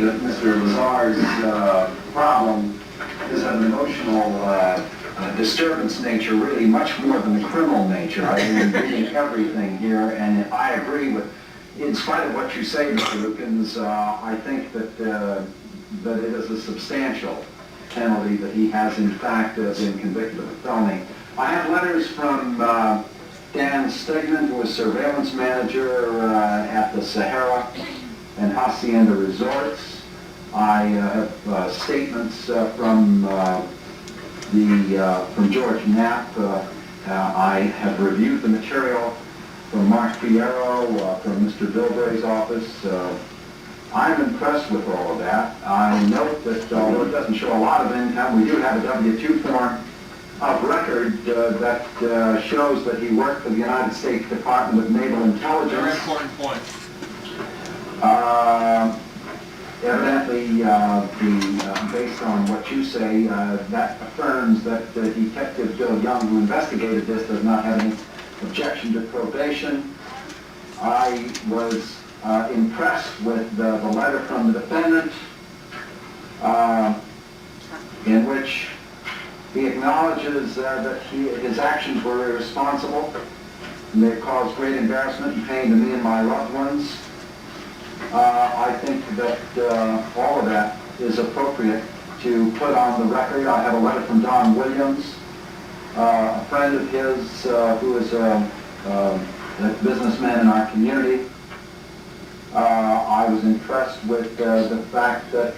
that Mr. Lazar's problem is of an emotional disturbance nature, really much more than the criminal nature. I've been reading everything here, and I agree with, in spite of what you say, Mr. Lukens, I think that that it is a substantial penalty that he has in fact been convicted of a felony. I have letters from Dan Stegman, who was surveillance manager at the Sahara and Hacienda Resorts. I have statements from George Knapp. I have reviewed the material from Mark Fierro, from Mr. Bilbray's office. I'm impressed with all of that. I note that although it doesn't show a lot of income, we do have a W-2 form of record that shows that he worked for the United States Department of Naval Intelligence. Very important point. Evidently, based on what you say, that affirms that Detective Bill Young, who investigated this, does not have any objection to probation. I was impressed with the letter from the defendant, in which he acknowledges that his actions were irresponsible and they caused great embarrassment and pain to me and my loved ones. I think that all of that is appropriate to put on the record. I have a letter from Don Williams, a friend of his who is a businessman in our community. I was impressed with the fact that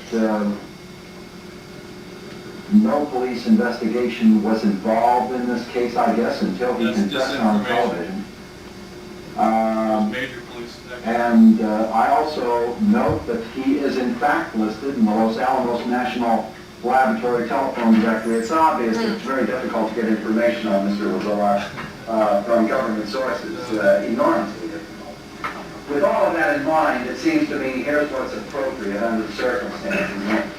no police investigation was involved in this case, I guess, until he confessed on television. Major police investigation. And I also note that he is in fact listed in the Los Alamos National Laboratory Telephone Directory. It's obvious that it's very difficult to get information on Mr. Lazar from government sources, enormously difficult. With all of that in mind, it seems to me here's what's appropriate under the circumstances.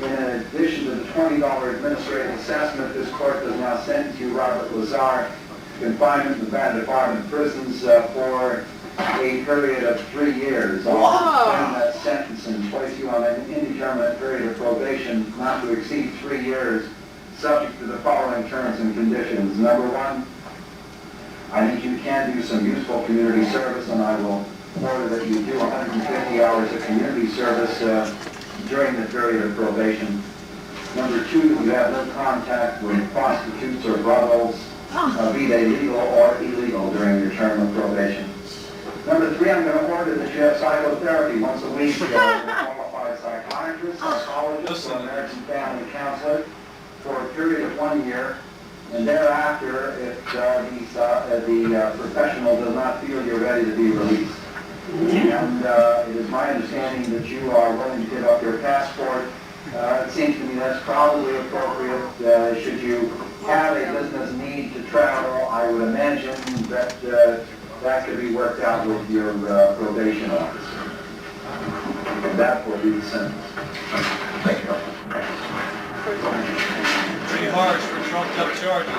In addition to the $20 administrative assessment, this court does now sentence you, Robert Lazar, to confinement in the Nevada Department of Prisons for a period of 3 years. I'll suspend that sentence and place you on an indeterminate period of probation not to exceed 3 years, subject to the following terms and conditions. Number one, I think you can do some useful community service, and I will order that you do 150 hours of community service during the period of probation. Number two, you have no contact with prostitutes or brothels, be they legal or illegal, during your term of probation. Number three, I'm going to order that you have psychotherapy once a week with a qualified psychiatrist, psychologist, or American family counselor for a period of 1 year. And thereafter, if the professional does not feel you're ready to be released. And it is my understanding that you are willing to give up your passport. It seems to me that's probably appropriate. Should you have a business need to travel, I would imagine that that could be worked out with your probation officer. And that will be the sentence. Thank you. Pretty harsh for trumped up charges.